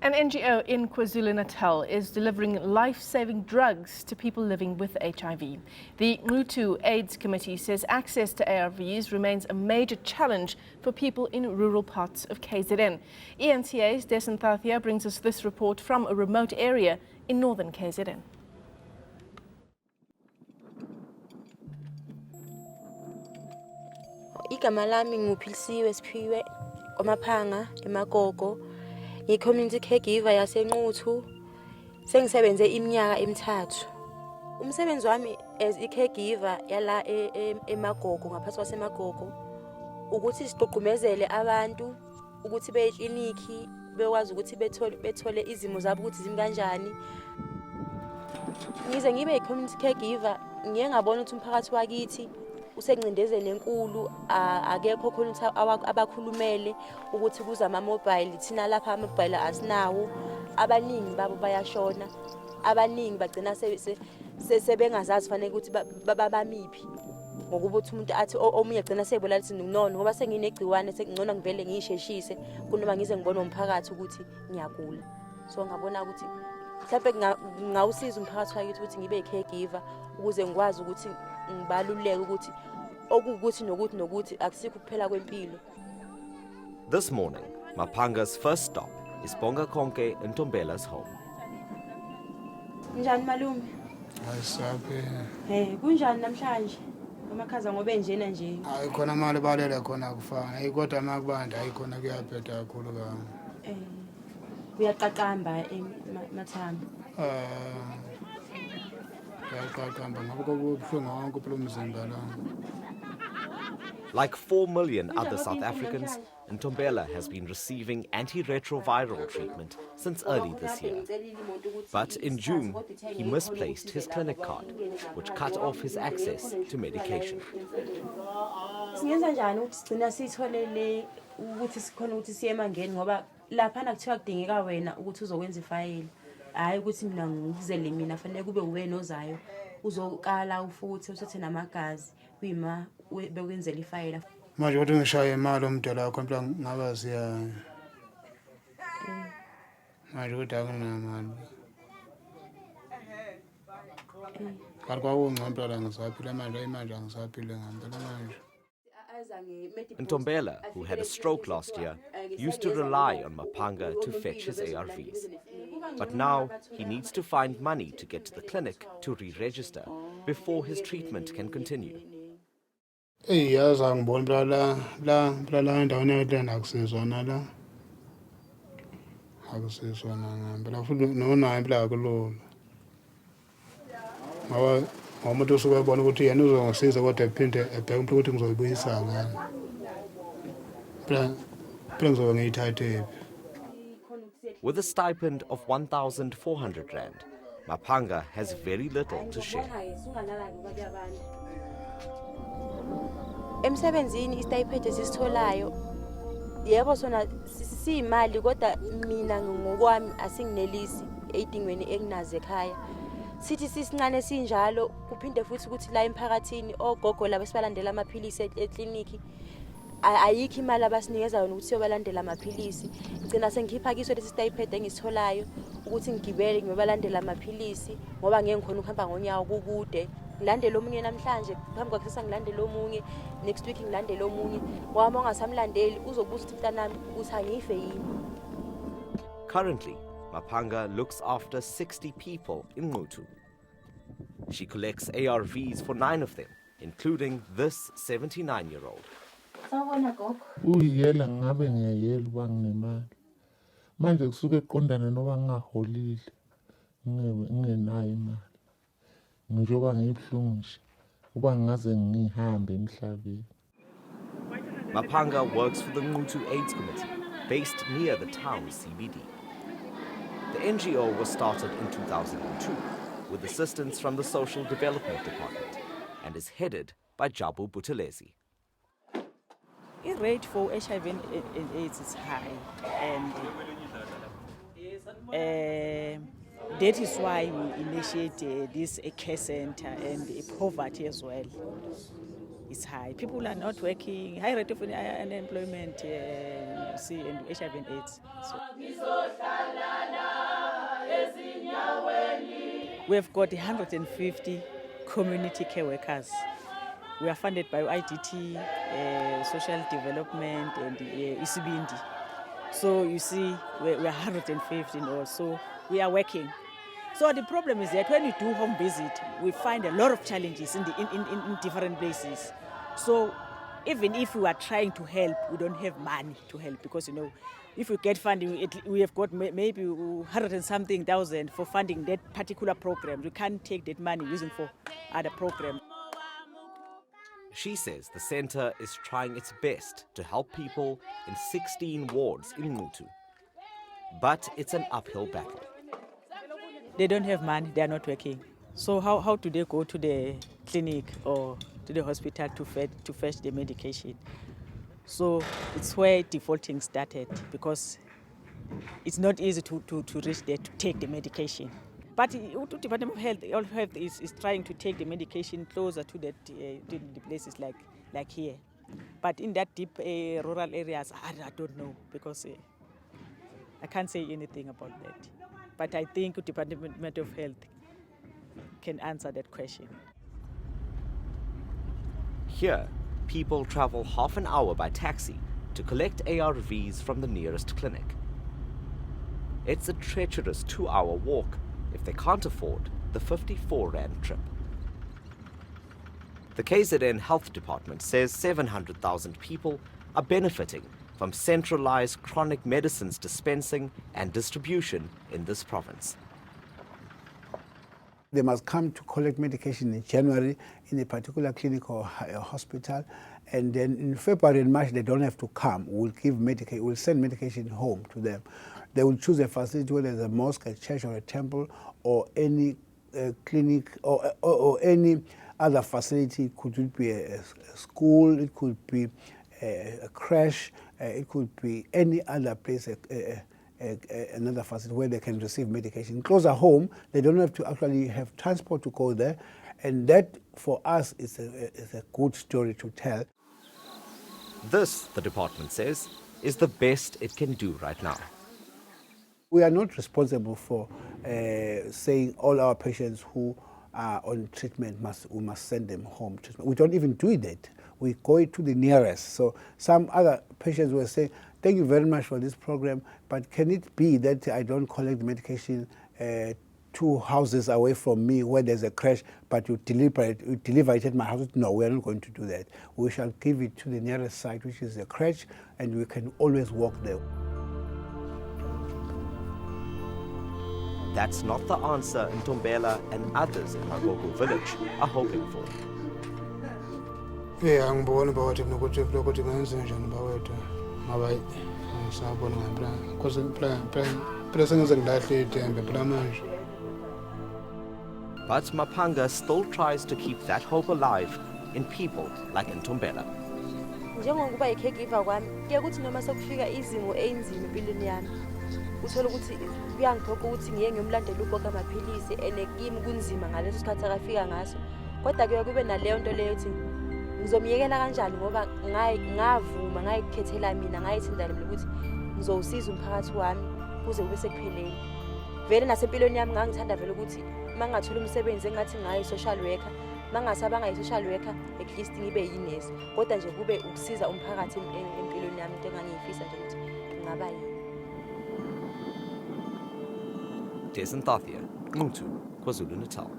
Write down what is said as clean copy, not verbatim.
An NGO in KwaZulu-Natal is delivering life-saving drugs to people living with HIV. The Nquthu Aids Committee says access to ARVs remains a major challenge for people in rural parts of KZN. eNCA's Dasen Thathiah brings us this report from a remote area in northern KZN. Igama lami nguphilisiwe Siphiwe Kwamaphanga eMagogo. Ngi-community caregiver yaseNquthu. Sengisebenze iminyaka emithathu. Umsebenzi wami as i-caregiver yala eMagogo ngaphansi kwaseMagogo ukuthi siqoqumezele abantu ukuthi beye ekliniki bekwazi ukuthi bethole izimo zabo ukuthi zimi kanjani. Ngize ngibe i-community caregiver ngiye ngabona ukuthi umphakathi wakithi usencindezeni enkulu akekho khona ukuthi abakhulumele ukuthi kuza ama-mobile thina lapha ama-mobile asinawo abaningi babo bayashona abaningi bagcina sebengazazi fanele ukuthi babamiphi ngokuba uthi umuntu athi omunye agcina seyibulala lithi nono ngoba senginegciwane sekungcono ngivele ngiyisheshise kunoma ngize ngibone umphakathi ukuthi ngiyagula so ngabona ukuthi mhlawumbe ngawusiza umphakathi wakithi ukuthi ngibe i-caregiver ukuze ngikwazi ukuthi ngibaluleke ukuthi okukuthi nokuthi akusikho kuphela kwempilo. This morning, Maphanga's first stop is Bonga Konke in Ntombela's home. Njani malume? Ayisabe. Kunjani namhlanje? Amakhaza ngobe njena nje. Ayikhona imali balele khona kufana. Ayikodwa makubanda ayikhona kuyaphetha kakhulu ka. Uyaqaqamba emathamba. Like 4 million other South Africans, Ntombela has been receiving antiretroviral treatment since early this year. But in June, he misplaced his clinic card, which cut off his access to medication. Singenza njani ukuthi sigcina sitholele ukuthi sikhona ukuthi siye emangeni ngoba lapha nakuthiwa kudingeka wena ukuthi uzokwenza ifayili. Hayi ukuthi mina ngikuzele mina fanele kube uwena ozayo uzokala ufuthe usathe namagazi kuyima bekwenzela ifayila manje ukuthi ngishaya imali omdala wakho impela ngaba siya manje ukuthi akunamali kanti kwakungcono la ngisaphila manje angisaphile ngempela manje. Ntombela, who had a stroke last year, used to rely on Maphanga to fetch his ARVs. But now he needs to find money to get to the clinic to re-register before his treatment can continue. Yazi angiboni la endaweni yakhe akusizona la. Akusizona ngempela futhi nonayo impela akulula. Ngoba umuntu usuke ebona ukuthi yena uzongisiza kodwa ephinde ebheke umuntu ukuthi ngizoyibuyisa ngani. Phela ngizobe ngiyithathe. With a stipend of 1,400 rand, Maphanga has very little to share. Emsebenzini istipend esisitholayo yebo sona siyimali kodwa mina ngokwami asinginelisi edingweni enginazo ekhaya. Sithi sisincane sinjalo kuphinde futhi ukuthi la emphakathini ogogo laba sibalandela amaphilisi ekliniki ayikho imali abasinikeza yona ukuthi siyobalandela amaphilisi. Ngicina sengikhipha kiso lesi stipend engisitholayo ukuthi ngigibele ngiyobalandela amaphilisi ngoba ngeke ngikhona ukuhamba ngonyawo kukude. Ngilandela omunye namhlanje phambi kwakusasa ngilandela omunye next week ngilandela omunye ngoba mongasamlandeli uzobuza ukuthi mntanami uthi angife yini. Currently, Maphanga looks after 60 people in Nquthu. She collects ARVs for 9 of them, including this 79-year-old. Uyela ngabe ngiyayela uba nginemali manje kusuke eqondana noba ngingaholile ngingenayo imali ngijoba ngibuhlungu nje uba ngaze ngihambe emhlabeni. Maphanga works for the Nquthu Aids Committee, based near the town's CBD. The NGO was started in 2002 with assistance from the Social Development Department and is headed by Jabu Buthelezi. The rate for HIV and AIDS is high, and that is why we initiated this care center, and poverty as well is high. People are not working, high rate of unemployment, and HIV and AIDS. So. We have got 150 community care workers. We are funded by IDT, Social Development, and ECBND. So you see, we're 115 or so. We are working. So the problem is that when we do home visit, we find a lot of challenges in different places. So even if we are trying to help, we don't have money to help because, if we get funding, we have got maybe 100 and something thousand for funding that particular program. We can't take that money using for other programs. She says the centre is trying its best to help people in 16 wards in Nquthu. But it's an uphill battle. They don't have money, they are not working. So how do they go to the clinic or to the hospital to fetch the medication? So it's where defaulting started because it's not easy to reach there to take the medication. But the Department of Health is trying to take the medication closer to the places like here. But in that deep rural areas, I don't know because I can't say anything about that. But I think the Department of Health can answer that question. Here, people travel half an hour by taxi to collect ARVs from the nearest clinic. It's a treacherous 2-hour walk if they can't afford the 54 Rand trip. The KZN Health Department says 700,000 people are benefiting from centralized chronic medicines dispensing and distribution in this province. They must come to collect medication in January in a particular clinic or a hospital, and then in February and March they don't have to come. We'll send medication home to them. They will choose a facility, whether it's a mosque, a church, or a temple, or any clinic, or any other facility. It could be a school, it could be a crash, it could be any other place, another facility where they can receive medication. Closer home, they don't have to actually have transport to go there, and that for us is a good story to tell. This, the department says, is the best it can do right now. We are not responsible for saying all our patients who are on treatment we must send them home treatment. We don't even do that. We go to the nearest. So some other patients will say, thank you very much for this program, but can it be that I don't collect the medication 2 houses away from me where there's a crash, but you deliver it at my house? No, we are not going to do that. We shall give it to the nearest site, which is a crash, and we can always walk there. That's not the answer Ntombela and others in Magogo village are hoping for. Yeah, angiboni bawathi ukuthi ngenze njani bawethu. Mabayi ngisabona ngempela. Because phela sengize ngilahle ithemba phela manje. But Mapanga still tries to keep that hope alive in people like Ntombela. Njengokuba i-caregiver kwami, kuye kuthi noma sekufika izimo einzima empilweni yami, uthola ukuthi kuyangiphoqa ukuthi ngiye ngiyomlandela ubhoka amaphilisi ene kimi kunzima ngaleso sikhathi akafika ngaso. Kodwa kuye kube naleyo nto leyo ukuthi ngizomyekela kanjani ngoba ngavuma ngayikhethela mina ngayithindana mina ukuthi ngizowusiza umphakathi wami kuze kube sekuphelele. Vele nasempilweni yami ngangithanda vele ukuthi mangathola umsebenzi engathi ngayi social worker, mangasaba ngayi social worker at least ngibe yinesi, kodwa nje kube ukusiza umphakathi empilweni yami into engangiyifisa nje ukuthi ngaba yini. Dasen Thathiah, Nquthu, KwaZulu-Natal.